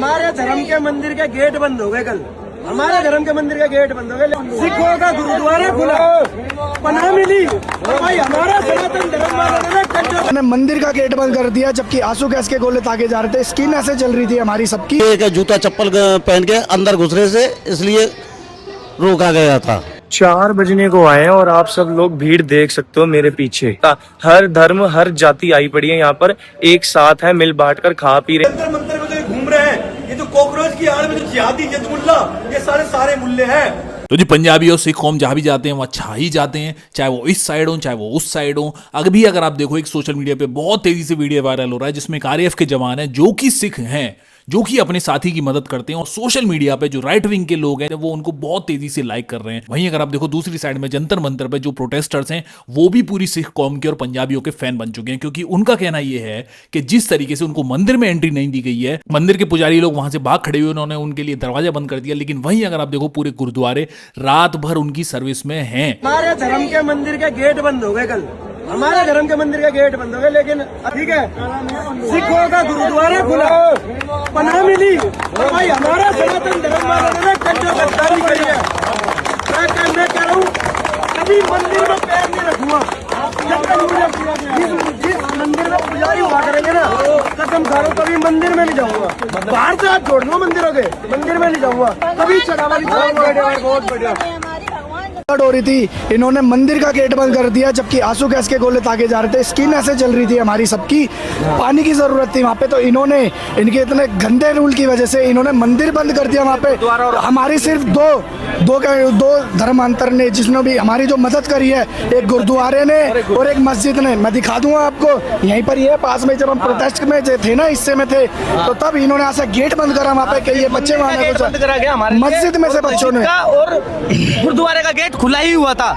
हमारे धर्म के मंदिर के गेट बंद हो गए कल। हमारे धर्म के मंदिर के गेट बंद हो गए। सिखों का गुरुद्वारा खुला, पनाह मिली। भाई हमारा सनातन धर्म वालों ने मंदिर का गेट बंद कर दिया, जबकि आंसू गैस के गोले ताके जा रहे थे। स्किन ऐसे चल रही थी हमारी सबकी। जूता चप्पल पहन के अंदर घुस रहे से इसलिए रोका गया था। 4 बजने को आए और आप सब लोग भीड़ देख सकते हो मेरे पीछे। हर धर्म हर जाति आई पड़ी है यहाँ पर, एक साथ है, मिल बांट कर खा पी रहे। मंदिर मंदिर में जो घूम रहे हैं, ये जो कॉकरोच की आड़ में जो जिहादी जजमुल्ला, ये सारे मुल्ले हैं। तो जी पंजाबी और सिख कौम जहाँ भी जाते हैं वहाँ छा ही जाते हैं, चाहे वो इस साइड हो चाहे वो उस साइड हो। अगर आप देखो एक सोशल मीडिया पे बहुत तेजी से वीडियो वायरल हो रहा है जिसमें एक आरएएफ के जवान हैं जो कि सिख हैं, जो कि अपने साथी की मदद करते हैं, और सोशल मीडिया पे जो राइट विंग के लोग हैं वो उनको बहुत तेजी से लाइक कर रहे हैं। वहीं अगर आप देखो दूसरी साइड में जंतर मंतर पे जो प्रोटेस्टर्स हैं वो भी पूरी सिख कौम के और पंजाबियों के फैन बन चुके हैं, क्योंकि उनका कहना यह है कि जिस तरीके से उनको मंदिर में एंट्री नहीं दी गई है, मंदिर के पुजारी लोग वहां से भाग खड़े हुए, उन्होंने उनके लिए दरवाजा बंद कर दिया। लेकिन वहीं अगर आप देखो पूरे गुरुद्वारे रात भर उनकी सर्विस में हैं। हमारे धर्म के मंदिर के गेट बंद हो गए कल। हमारे धर्म के मंदिर के गेट बंद हो गए, लेकिन ठीक है, सिखों का गुरुद्वारा खुला, पनाह मिली। भाई हमारा सनातन धर्म वालों ने कल जो गद्दारी करी है, मैं कह रहा हूँ कभी मंदिर में पैर नहीं रखूंगा जब तक मुझे जिस मंदिर में पुजारी हुआ करेंगे ना, कसम खा रहा हूँ कभी मंदिर में नहीं जाऊंगा। बाहर से हाथ जोड़ लो मंदिरों के, मंदिर में नहीं जाऊंगा कभी। चढ़ावा बहुत बढ़िया हो रही थी, इन्होंने मंदिर का गेट बंद कर दिया, जबकि आंसू गैस के गोले ताके जा रहे थे। स्किन ऐसे चल रही थी हमारी सबकी, पानी की जरूरत थी वहाँ पे। तो इन्होंने इनके इतने गंदे रूल की वजह से इन्होंने मंदिर बंद कर दिया वहाँ पे। हमारी सिर्फ दो धर्मांतर ने जिसने भी हमारी जो मदद करी है, एक गुरुद्वारे ने और एक मस्जिद ने। मैं दिखा दूंगा आपको, यहीं पर ही है पास में। जब हम प्रोटेस्ट में थे ना, हिस्से में थे, तो तब इन्होंने ऐसा गेट बंद करा वहाँ पे कि ये बच्चे वहाँ मस्जिद में से बच्चों ने, और गुरुद्वारे का गेट खुला ही हुआ था,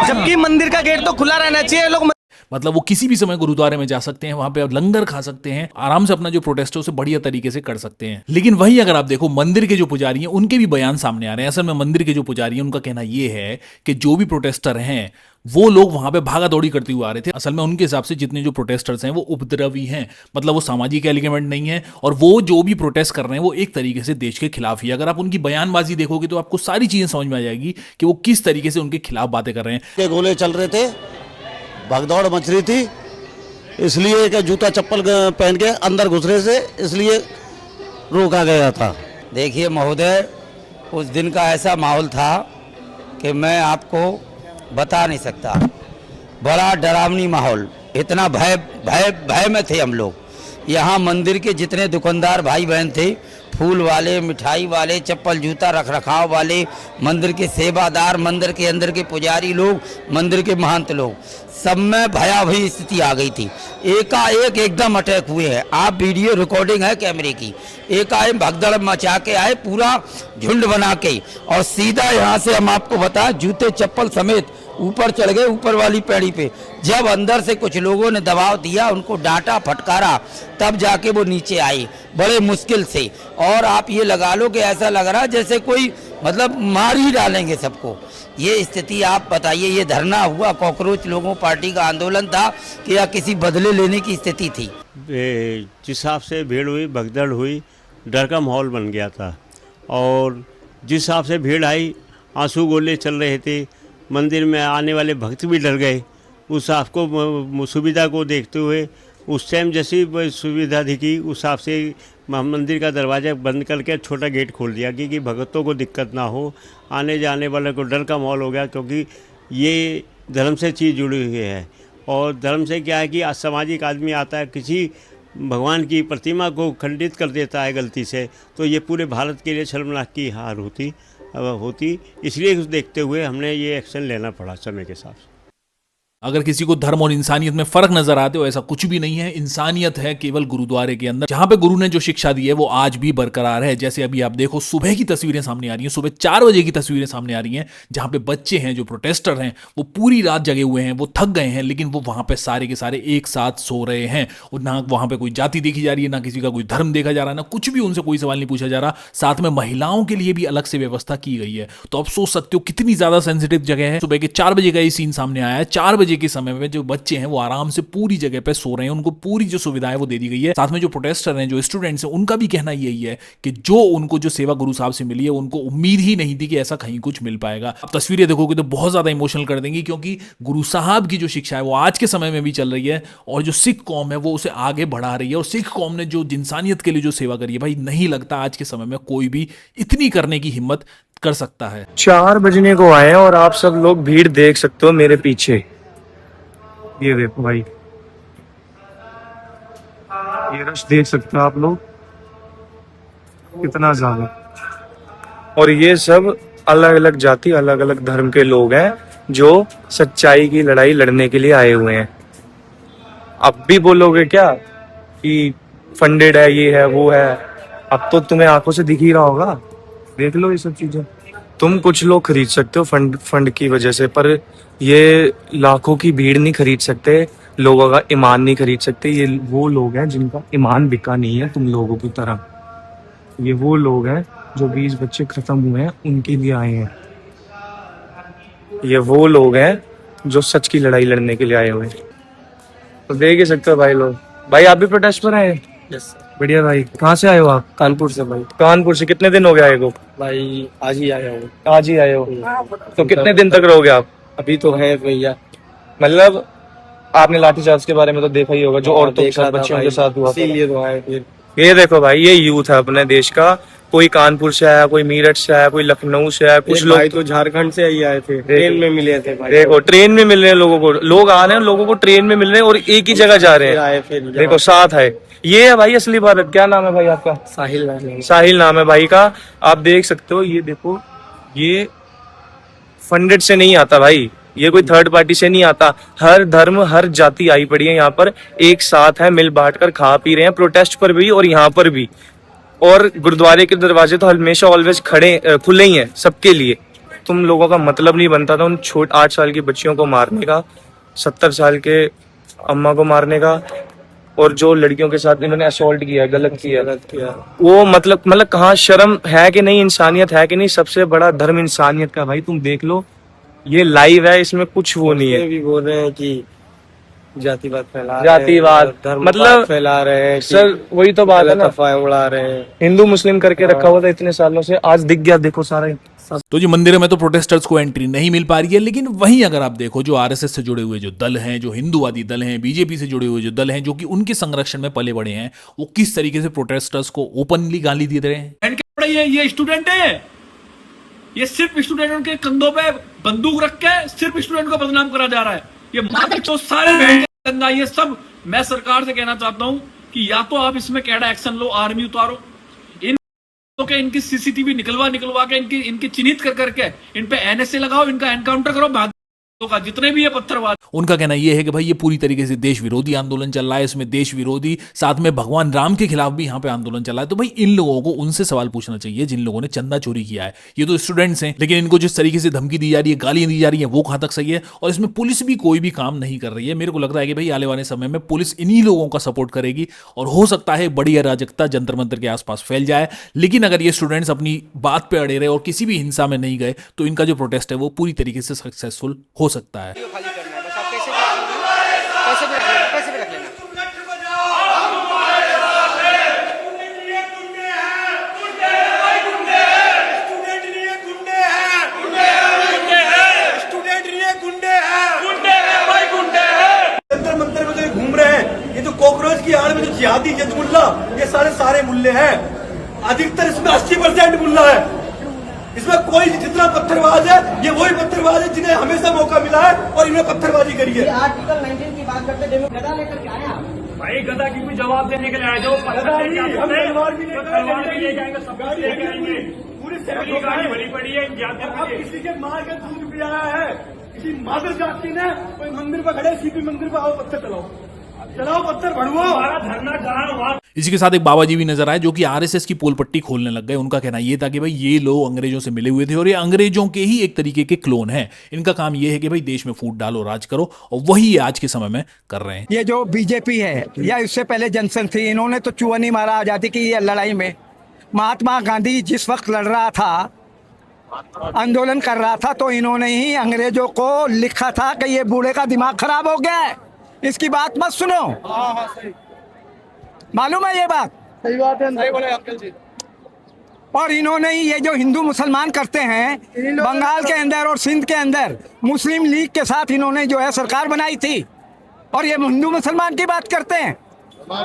जबकि मंदिर का गेट तो खुला रहना चाहिए। लोग मतलब वो किसी भी समय गुरुद्वारे में जा सकते हैं, वहां पे लंगर खा सकते हैं, आराम से अपना जो प्रोटेस्ट है उसे बढ़िया तरीके से कर सकते हैं। लेकिन वहीं अगर आप देखो मंदिर के जो पुजारी हैं उनके भी बयान सामने आ रहे हैं। असल में मंदिर के जो पुजारी हैं उनका कहना यह है कि जो भी प्रोटेस्टर हैं वो लोग वहां पे भागा दौड़ी करते हुए आ रहे थे। असल में उनके हिसाब से जितने जो प्रोटेस्टर्स हैं वो उपद्रवी हैं, मतलब वो सामाजिक एलिमेंट नहीं है, और वो जो भी प्रोटेस्ट कर रहे हैं वो एक तरीके से देश के खिलाफ ही। अगर आप उनकी बयानबाजी देखोगे तो आपको सारी चीजें समझ में आ जाएगी कि वो किस तरीके से उनके खिलाफ बातें कर रहे हैं। गोले चल रहे थे, भगदौड़ मच रही थी, इसलिए कि जूता चप्पल पहन के अंदर घुस रहे से इसलिए रोका गया था। देखिए महोदय, उस दिन का ऐसा माहौल था कि मैं आपको बता नहीं सकता। बड़ा डरावनी माहौल, इतना भय में थे हम लोग। यहाँ मंदिर के जितने दुकानदार भाई बहन थे, फूल वाले, मिठाई वाले, चप्पल जूता रख रखाव वाले, मंदिर के सेवादार, मंदिर के अंदर के पुजारी लोग, मंदिर के महंत लोग, सब में भयावही स्थिति आ गई थी। एकाएक एकदम अटैक हुए हैं। आप वीडियो रिकॉर्डिंग है कैमरे की, एकाएक भगदड़ मचा के आए पूरा झुंड बना के, और सीधा यहाँ से हम आपको बताएं जूते चप्पल समेत ऊपर चढ़ गए, ऊपर वाली पैड़ी पे। जब अंदर से कुछ लोगों ने दबाव दिया, उनको डांटा फटकारा, तब जाके वो नीचे आई बड़े मुश्किल से। और आप ये लगा लो कि ऐसा लग रहा जैसे कोई मतलब मार ही डालेंगे सबको। ये स्थिति आप बताइए, ये धरना हुआ, कॉकरोच लोगों पार्टी का आंदोलन था कि या किसी बदले लेने की स्थिति थी? जिस हिसाब से भीड़ हुई, भगदड़ हुई, डर का माहौल बन गया था। और जिस हिसाब से भीड़ आई, आंसू गोले चल रहे थे, मंदिर में आने वाले भक्त भी डर गए। उस आपको सुविधा को देखते हुए उस टाइम जैसी सुविधा दिखी, उस हिसाब से मंदिर का दरवाज़ा बंद करके छोटा गेट खोल दिया कि भक्तों को दिक्कत ना हो, आने जाने वाले को डर का माहौल हो गया। क्योंकि ये धर्म से चीज़ जुड़ी हुई है, और धर्म से क्या है कि असामाजिक आदमी आता है, किसी भगवान की प्रतिमा को खंडित कर देता है गलती से, तो ये पूरे भारत के लिए शर्मनाक की हार होती। इसलिए देखते हुए हमने ये एक्शन लेना पड़ा समय के साथ। अगर किसी को धर्म और इंसानियत में फर्क नजर आते हो, ऐसा कुछ भी नहीं है। इंसानियत है केवल गुरुद्वारे के अंदर, जहां पे गुरु ने जो शिक्षा दी है वो आज भी बरकरार है। जैसे अभी आप देखो सुबह की तस्वीरें सामने आ रही हैं, सुबह 4 बजे की तस्वीरें सामने आ रही हैं, जहां पे बच्चे हैं जो प्रोटेस्टर हैं वो पूरी रात जगे हुए हैं, वो थक गए हैं, लेकिन वो वहां पे सारे के सारे एक साथ सो रहे हैं। और ना वहां पे कोई जाति देखी जा रही है, ना किसी का कोई धर्म देखा जा रहा है, ना कुछ भी उनसे कोई सवाल नहीं पूछा जा रहा। साथ में महिलाओं के लिए भी अलग से व्यवस्था की गई है। तो आप सोच सकते हो कितनी ज्यादा सेंसिटिव जगह है। सुबह के 4 बजे का ये सीन सामने आया है। 4 बजे बजे के समय में जो बच्चे हैं वो आराम से पूरी जगह पे सो रहे हैं, उनको पूरी जो सुविधाएं वो दे दी गई है। साथ में जो प्रोटेस्टर हैं, जो स्टूडेंट्स हैं, उनका भी कहना यही है कि जो उनको जो सेवा गुरु साहब से मिली है उनको उम्मीद ही नहीं थी कि ऐसा कहीं कुछ मिल पाएगा। अब तस्वीरें देखोगे तो बहुत ज्यादा इमोशनल कर देंगी, क्योंकि गुरु साहब की जो शिक्षा है वो आज के समय में भी चल रही है और जो सिख कौम है वो उसे आगे बढ़ा रही है। और सिख कौम ने जो इंसानियत के लिए जो सेवा करी है, भाई नहीं लगता आज के समय में कोई भी इतनी करने की हिम्मत कर सकता है। 4 बजने को आए हैं और आप सब लोग भीड़ देख सकते हो मेरे पीछे। ये देखो भाई, ये रश देख सकते हो आप लोग कितना ज्यादा। और ये सब अलग अलग जाति, अलग अलग धर्म के लोग हैं जो सच्चाई की लड़ाई लड़ने के लिए आए हुए हैं। अब भी बोलोगे क्या कि फंडेड है, ये है, वो है? अब तो तुम्हें आंखों से दिख ही रहा होगा, देख लो ये सब चीजें। तुम कुछ लोग खरीद सकते हो फंड की वजह से, पर ये लाखों की भीड़ नहीं खरीद सकते, लोगों का ईमान नहीं खरीद सकते। ये वो लोग हैं जिनका ईमान बिका नहीं है तुम लोगों की तरह। ये वो लोग हैं जो 20 बच्चे खत्म हुए हैं उनके लिए आए हैं। ये वो लोग हैं जो सच की लड़ाई लड़ने के लिए आए हुए हैं। तो देख ही सकते हो भाई लोग। भाई आप भी प्रोटेस्ट पर आए? यस बढ़िया भाई। कहाँ से आए हो आप? कानपुर से भाई। कानपुर से। कितने दिन हो गए आए को? भाई आज ही आया हूँ। आज ही आए हो? तो कितने दिन तक रहोगे आप? अभी तो है भैया। मतलब आपने लाठीचार्ज के बारे में तो देखा ही होगा, जो औरतों के साथ, बच्चियों के साथ हुआ था। इसीलिए तो आए फिर। ये देखो भाई, ये यूथ है अपने देश का। कोई कानपुर से आया, कोई मेरठ से आया, कोई लखनऊ से आया, कुछ लोग तो झारखंड से ही आए थे, ट्रेन में मिले थे भाई। देखो ट्रेन में मिल रहे हैं लोगों को, लोग आ रहे हैं, लोगों को ट्रेन में मिल रहे हैं और एक ही जगह जा रहे हैं। फिर देखो साथ है। ये है भाई असली भारत। क्या नाम है भाई आपका? साहिल नाम। साहिल नाम है भाई का। आप देख सकते हो, ये देखो, ये फंडेड से नहीं आता भाई, ये कोई थर्ड पार्टी से नहीं आता। हर धर्म, हर जाति आई पड़ी है यहाँ पर, एक साथ है, मिल बांट कर खा पी रहे हैं, प्रोटेस्ट पर भी और यहाँ पर भी। और गुरुद्वारे के दरवाजे तो हमेशा ऑलवेज खुले ही हैं सबके लिए। तुम लोगों का मतलब नहीं बनता था उन 8 साल की बच्चियों को मारने का, 70 साल के अम्मा को मारने का, और जो लड़कियों के साथ इन्होंने असॉल्ट किया, गलत किया, वो मतलब कहाँ शर्म है कि नहीं, इंसानियत है कि नहीं? सबसे बड़ा धर्म इंसानियत का भाई। तुम देख लो, ये लाइव है, इसमें कुछ वो नहीं है। भी बोल रहे हैं कि जातिवाद फैला, जातिवाद मतलब फैला रहे हैं सर, वही तो बात है ना, अफवाहें उड़ा रहे हैं। हिंदू मुस्लिम करके रखा हुआ था इतने सालों से, आज दिख गया देखो सारा। तो जो मंदिरों में तो प्रोटेस्टर्स को एंट्री नहीं मिल पा रही है, लेकिन वहीं अगर आप देखो जो आरएसएस से जुड़े हुए जो दल हैं, जो हिंदूवादी दल हैं, बीजेपी से जुड़े हुए जो दल हैं, जो कि उनके संरक्षण में पले बड़े हैं, वो किस तरीके से प्रोटेस्टर्स को ओपनली गाली दे रहे हैं। ये स्टूडेंट है, ये सिर्फ स्टूडेंटों के कंधों पे बंदूक रख के सिर्फ स्टूडेंट को बदनाम करा जा रहा है। ये तो सारे दंगा, ये सब मैं सरकार से कहना चाहता हूं कि या तो आप इसमें कैडा एक्शन लो, आर्मी उतारो, इनकी सीसीटीवी निकलवा के इनकी चिन्हित करके इन पे एनएसए लगाओ, इनका एनकाउंटर करो, का जितने भी ये पत्थरवाद। उनका कहना यह है कि भाई ये पूरी तरीके से देश विरोधी आंदोलन चल रहा है, इसमें देश विरोधी, साथ में भगवान राम के खिलाफ भी यहाँ पे आंदोलन चल रहा है। तो भाई इन लोगों को उनसे सवाल पूछना चाहिए जिन लोगों ने चंदा चोरी किया है। ये तो स्टूडेंट्स हैं, लेकिन इनको जिस तरीके से धमकी दी जा रही है, गालियां दी जा रही है, वो कहां तक सही है? और इसमें पुलिस भी कोई भी काम नहीं कर रही है। मेरे को लगता है कि भाई आने वाले समय में पुलिस इन्हीं लोगों का सपोर्ट करेगी और हो सकता है बड़ी अराजकता जंतर मंतर के आसपास फैल जाए। लेकिन अगर ये स्टूडेंट्स अपनी बात पे अड़े रहे और किसी भी हिंसा में नहीं गए तो इनका जो प्रोटेस्ट है वो पूरी तरीके से सक्सेसफुल हो सकता है। कॉकरोच की आड़ में जो जिहादी जजमुल्ला, ये सारे मुल्ले हैं। अधिकतर इसमें 80% मुल्ला है। इसमें कोई जितना पत्थरबाज है, ये वही पत्थरबाज है जिन्हें हमेशा मौका मिला है और इन्हें पत्थरबाजी करी है। आर्टिकल 19 की बात करते हैं, गदा लेकर के आए आप? भाई गदा की भी जवाब देने के लिए आए, जो तलवार भी ले जाएंगे, सब कुछ लेके आएंगे। पूरी गाड़ी भरी पड़ी है। अब किसी के मार के दूध भी आया है, किसी मादर जाति ने कोई मंदिर पर खड़े, सीपी मंदिर पर आओ पत्थर चलाओ पत्थर भड़वो, हमारा धरना जहाँ। इसी के साथ एक बाबा जी भी नजर आए जो कि आरएसएस की पोल पट्टी खोलने लग गए। उनका कहना यह था कि भाई ये लोग अंग्रेजों से मिले हुए थे और ये अंग्रेजों के ही एक तरीके के क्लोन हैं। इनका काम यह है कि भाई देश में फूट डालो, राज करो, और वही ये आज के समय में कर रहे हैं। ये जो बीजेपी है या इससे पहले जनसंघ थी, इन्होंने तो चुआ नहीं मारा आजादी की ये लड़ाई में। महात्मा गांधी जिस वक्त लड़ रहा था आंदोलन कर रहा था तो इन्होंने ही अंग्रेजों को लिखा था कि ये बूढ़े का दिमाग खराब हो गया है, इसकी बात मत सुनो। मालूम है ये बात? सही बात है, सही बोले अंकल जी। और इन्होंने ही ये जो हिंदू मुसलमान करते हैं बंगाल के अंदर और सिंध के अंदर, मुस्लिम लीग के साथ इन्होंने जो है सरकार बनाई थी, और ये हिंदू मुसलमान की बात करते हैं।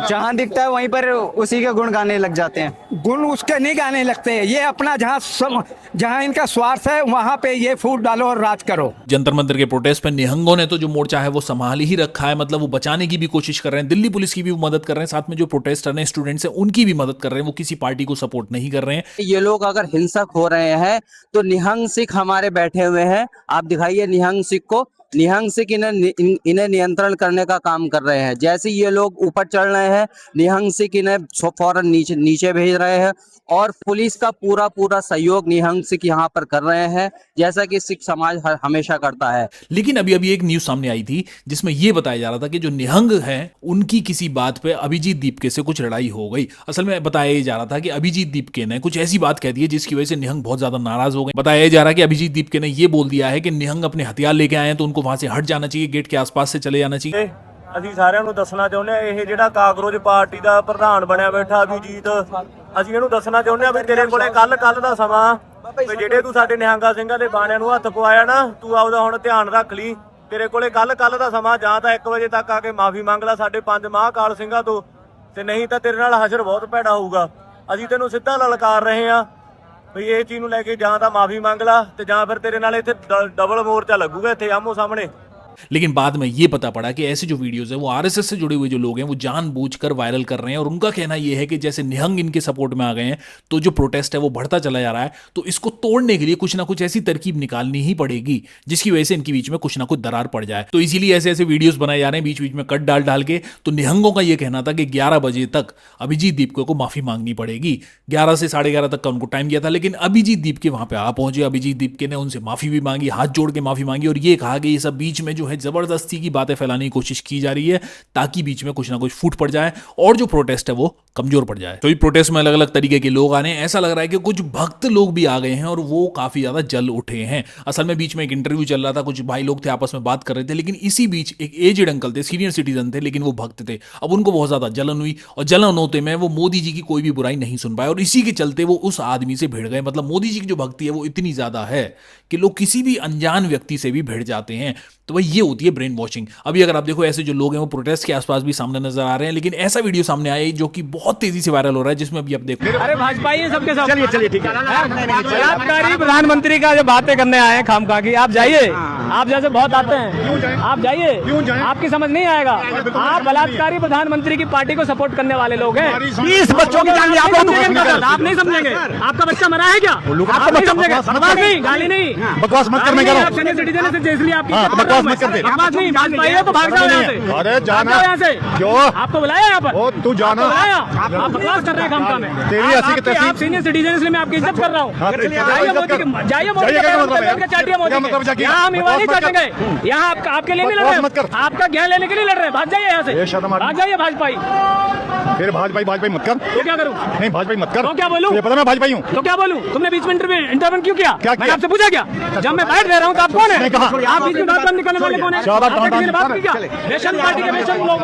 जहाँ दिखता है वहीं पर उसी के गुण गाने लग जाते हैं। गुण उसके नहीं गाने लगते, ये अपना जहाँ इनका स्वार्थ है वहाँ पे ये फूट डालो और राज करो। जंतर मंतर के प्रोटेस्ट पे निहंगों ने तो जो मोर्चा है वो संभाल ही रखा है, मतलब वो बचाने की भी कोशिश कर रहे हैं, दिल्ली पुलिस की भी मदद कर रहे हैं, साथ में जो प्रोटेस्टर हैं स्टूडेंट्स हैं उनकी भी मदद कर रहे हैं, वो किसी पार्टी को सपोर्ट नहीं कर रहे हैं। ये लोग अगर हिंसक हो रहे हैं तो निहंग सिख हमारे बैठे हुए हैं, आप दिखाइए निहंग सिख को। निहंग सिख इन्हें नियंत्रण करने का काम कर रहे हैं। जैसे ये लोग ऊपर चढ़ रहे हैं, निहंग सिख इन्हें फौरन नीचे भेज रहे हैं, और पुलिस का पूरा सहयोग निहंग सिख यहाँ पर कर रहे हैं, जैसा कि सिख समाज हमेशा करता है। लेकिन अभी एक न्यूज सामने आई थी जिसमें यह बताया जा रहा था कि जो निहंग हैं उनकी किसी बात पे अभिजीत दीपके से कुछ लड़ाई हो गई। असल में बताया जा रहा था कि अभिजीत दीपके ने कुछ ऐसी बात कह दी है जिसकी वजह से निहंग बहुत ज्यादा नाराज हो गए। बताया जा रहा है कि अभिजीत दीपके ने यह बोल दिया है कि निहंग अपने हथियार लेके आए हैं तो उनको वहां से हट जाना चाहिए, गेट के आसपास से चले जाना चाहिए। ਅਸੀਂ ਸਾਰਿਆਂ ਨੂੰ ਦੱਸਣਾ ਚਾਹੁੰਦੇ ਆ, ਇਹ ਜਿਹੜਾ ਕਾਕਰੋਚ ਪਾਰਟੀ ਦਾ ਪ੍ਰਧਾਨ ਬਣਿਆ ਬੈਠਾ ਅਭਿਜੀਤ, ਅਸੀਂ ਇਹਨੂੰ ਦੱਸਣਾ ਚਾਹੁੰਦੇ ਆ ਵੀ ਤੇਰੇ ਕੋਲੇ ਕੱਲ ਦਾ ਸਮਾਂ, ਵੀ ਜਿਹੜੇ ਤੂੰ ਸਾਡੇ ਨਿਹੰਗਾ ਸਿੰਘਾਂ ਦੇ ਬਾਣਿਆਂ ਨੂੰ ਹੱਥ ਪਵਾਇਆ ਨਾ, ਤੂੰ ਆਪਦਾ ਹੁਣ ਧਿਆਨ ਰੱਖ ਲਈ। ਤੇਰੇ ਕੋਲੇ ਕੱਲ ਦਾ ਸਮਾਂ, ਜਾਂ ਤਾਂ 1 ਵਜੇ ਤੱਕ ਆ ਕੇ ਮਾਫੀ ਮੰਗ ਲੈ ਸਾਡੇ 5 ਮਹਾਕਾਲ ਸਿੰਘਾਂ ਤੋਂ, ਤੇ ਨਹੀਂ ਤਾਂ ਤੇਰੇ ਨਾਲ ਹਸ਼ਰ ਬਹੁਤ ਭੈੜਾ ਹੋਊਗਾ। ਅਸੀਂ ਤੈਨੂੰ ਸਿੱਧਾ ਲਲਕਾਰ ਰਹੇ ਆ ਵੀ ਇਹ ਚੀਜ਼ ਨੂੰ ਲੈ ਕੇ ਜਾਂ ਤਾਂ ਮਾਫੀ ਮੰਗ ਲੈ ਤੇ ਜਾਂ ਫਿਰ ਤੇਰੇ ਨਾਲ ਇੱਥੇ ਡਬਲ ਮੋਰਚਾ ਲੱਗੂਗਾ ਇੱਥੇ ਆਮੋ ਸਾਹਮਣੇ। लेकिन बाद में ये पता पड़ा कि ऐसे जो वीडियोस हैं वो आरएसएस से जुड़े हुए जो लोग हैं वो जानबूझकर वायरल कर रहे हैं, और उनका कहना ये है कि जैसे निहंग इनके सपोर्ट में आ गए हैं तो जो प्रोटेस्ट है वो बढ़ता चला जा रहा है, तो इसको तोड़ने के लिए कुछ ना कुछ ऐसी तरकीब निकालनी ही पड़ेगी जिसकी वजह से इनके बीच में कुछ ना कुछ दरार पड़ जाए। तो इसीलिए ऐसे ऐसे वीडियोस बनाए जा रहे हैं बीच बीच में कट डाल के। तो निहंगों का ये कहना था कि 11 बजे तक अभिजीत दीपके को माफी मांगनी पड़ेगी। 11 से 11:30 तक का उनको टाइम दिया था, लेकिन अभिजीत दीपके वहां पे आ पहुंचे। अभिजीत दीपके ने उनसे माफी भी मांगी, हाथ जोड़ के माफी मांगी, और ये कहा कि ये सब बीच में जो है जबरदस्ती की बातें फैलाने की कोशिश की जा रही है ताकि बीच में कुछ ना कुछ फूट पड़ जाए और जो प्रोटेस्ट है वो कमजोर पड़ जाए। तो इस प्रोटेस्ट में अलग अलग तरीके के लोग आ रहे हैं। ऐसा लग रहा है कि कुछ भक्त लोग भी आ गए हैं और वो काफी ज्यादा जल उठे हैं। असल में बीच में एक इंटरव्यू चल रहा था, कुछ भाई लोग थे आपस में बात कर रहे थे, लेकिन इसी बीच एक एजेड अंकल थे, सीनियर सिटीजन थे, लेकिन वो भक्त थे। अब उनको बहुत ज्यादा जलन हुई, और जलन होते में वो मोदी जी की कोई भी बुराई नहीं सुन पाए, और इसी के चलते वो उस आदमी से भिड़ गए। मतलब मोदी जी की जो भक्ति है वो इतनी ज्यादा है कि लोग किसी भी अनजान व्यक्ति से भी भिड़ जाते हैं। तो भाई ये होती है ब्रेन वॉशिंग। अभी अगर आप देखो ऐसे जो लोग हैं वो प्रोटेस्ट के आसपास भी सामने नजर आ रहे हैं, लेकिन ऐसा वीडियो सामने आया जो कि बहुत तेजी से वायरल हो रहा है, जिसमें अभी आप देखो। अरे भाजपा ये सबके सब चलिए ठीक है। बलात्कारी प्रधानमंत्री का जो बातें करने आए हैं खामखा की, आप जाइए, आप जैसे बहुत आते हैं, आप जाइए, आपकी समझ नहीं आएगा। आप बलात्कारी प्रधानमंत्री की पार्टी को सपोर्ट करने वाले लोग हैं। 20 बच्चों की जान आप नहीं समझेंगे। आपका बच्चा मरा है क्या? आप नहीं समझेंगे। बकवास नहीं, गाली नहीं, बकवास मत करने का। आप सीनियर सिटीजन है इसलिए आपकी बकवास मत कर दे। बकवास नहीं, भाजपा है तो भाग जाओ यहाँ से। अरे जाना यहाँ से, क्यों? आपको बुलाया यहाँ पर? तू जाना, आप बकवास कर रहे हैं खामखा में। तेरी ऐसी की तैसी। आप सीनियर सिटीजन इसलिए मैं आपकी इज्जत कर रहा हूँ। जाइए मोदी के चाटिया मोदी के। यहाँ हम युवा नहीं चाटेंगे, यहाँ आपके लिए नहीं लड़ रहे, आपका ज्ञान लेने के लिए लड़ रहे हैं। भाग जाइए यहाँ से, भाग जाइए भाजपाई। फिर भाजपाई मत कर। तो क्या करूँ? नहीं भाजपाई मत कर। तो क्या बोलूँ? पता मैं भाजपाई हूँ। तो क्या बोलूँ? तुमने बीच में इंटरव्यू क्यों किया? मैंने आपसे पूछा क्या? जब मैं बैठ रहा हूँ तो आप कौन है? आप बीच में बात निकलने वाले कौन है? बात की क्या? रेशन पार्टी के रेशन लोग,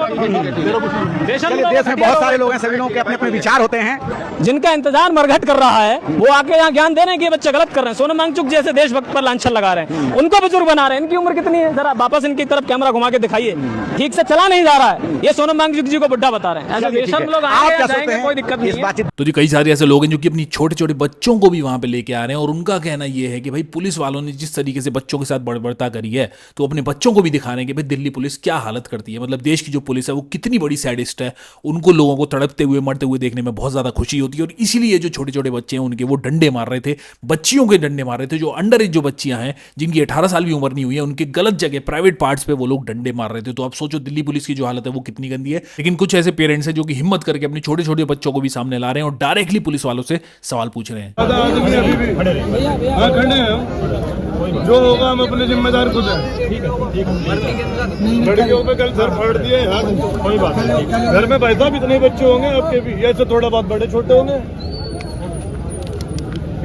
देश में बहुत सारे लोग हैं, सभी लोगों के अपने अपने विचार होते हैं। जिनका इंतजार मरघट कर रहा है वो आके यहाँ ज्ञान दे रहे हैं कि ये बच्चे गलत कर रहे हैं। सोनम वांगचुक जैसे देशभक्त पर लांछन लगा रहे हैं, उनको बुजुर्ग बना रहे हैं। इनकी उम्र कितनी है? जरा वापस इनकी तरफ कैमरा घुमा के दिखाइए। ठीक से चला नहीं जा रहा है, ये सोनम वांगचुक जी को बुड्ढा बता रहे हैं। ऐसे बेशर्म लोग आएंगे, कोई दिक्कत नहीं है। तो जी कई सारे ऐसे लोग हैं जो कि अपनी छोटे छोटे बच्चों को भी वहां पे लेके आ रहे हैं, और उनका कहना यह है कि भाई पुलिस वालों ने जिस तरीके से बच्चों के साथ बड़बड़ता करी है, तो अपने बच्चों को भी दिखा रहे हैं कि भाई दिल्ली पुलिस क्या हालत करती है। मतलब देश की जो पुलिस है वो कितनी बड़ी सैडिस्ट है। उनको लोगों को तड़पते हुए मरते हुए देखने में बहुत ज्यादा खुशी होती है, और इसीलिए जो छोटे छोटे बच्चे हैं उनके वो डंडे मार रहे थे, बच्चियों के डंडे मार रहे थे। जो अंडर एज जो बच्चियां हैं जिनकी 18 साल भी उम्र नहीं हुई है, उनके गलत जगह प्राइवेट पार्ट्स पे वो लोग डंडे मार रहे थे। तो आप सोचो दिल्ली पुलिस की जो हालत है वो कितनी गंदी है। लेकिन कुछ ऐसे पेरेंट्स हैं जो कि हिम्मत करके अपने छोटे छोटे बच्चों को भी सामने ला रहे हैं और डायरेक्टली पुलिस वालों से सवाल पूछ रहे हैं। जो होगा हम अपने जिम्मेदार खुद हैं। लड़कियों पे कल सर फाड़ दिए यार, कोई बात नहीं। घर में भाई साहब इतने बच्चे होंगे आपके भी, ऐसे थोड़ा बहुत बड़े छोटे होंगे,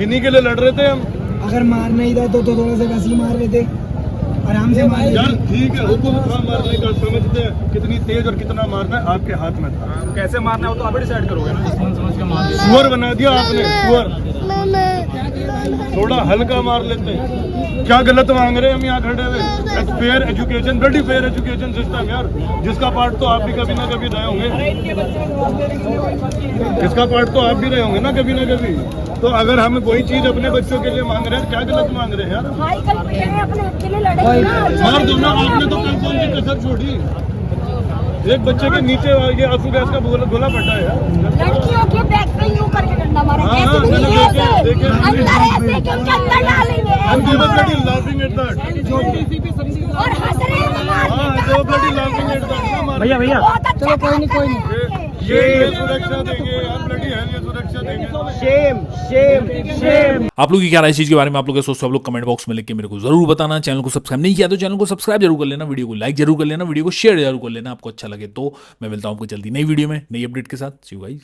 इन्हीं के लिए लड़ रहे थे हम। अगर मारना ही था तो थोड़ा सा वैसे ही मार लेते, आराम से मार लेते। ठीक है, हुक्म था मारने का, समझते हैं कितनी तेज और कितना मारना है आपके हाथ में था। कैसे मारना हो तो आप डिसाइड करोगे ना, समझ के मार सुअर बना दिया आपने, सुअर। थोड़ा हल्का मार लेते। क्या गलत मांग रहे हैं हम यहाँ खड़े हुए? Fair education, bloody fair education system यार, जिसका पार्ट तो आप भी कभी ना कभी रहे होंगे, जिसका पार्ट तो आप भी रहे होंगे ना कभी ना कभी। तो अगर हम वही चीज अपने बच्चों के लिए मांग रहे हैं, क्या गलत मांग रहे हैं यार? मार दो ना, आपने तो कल कौन सी कसर छोड़ी? एक बच्चे के नीचे ये आंसू गैस का गोला फटा है यार। लड़कियों के बैग पे यूं करके डंडा मारा, ऐसे भी नहीं है, ऐसे अंदर ऐसे के उनके अंदर डालेंगे और हंस रहे हैं भैया भैया बहुत अच्छा। कोई नहीं ये सुरक्षा देंगे यार, ब्लडी है, ये सुरक्षा देंगे। आप लोग की क्या राय इस चीज के बारे में, आप लोग सोचते हो, आप लोग कमेंट बॉक्स में लिख के मेरे को जरूर बताना। चैनल को सब्सक्राइब नहीं किया तो चैनल को सब्सक्राइब जरूर कर लेना, वीडियो को लाइक जरूर कर लेना, वीडियो को शेयर जरूर कर लेना आपको अच्छा लगे तो। मैं मिलता हूं आपको जल्दी नई वीडियो में नई अपडेट के साथ। सी यू गाइस।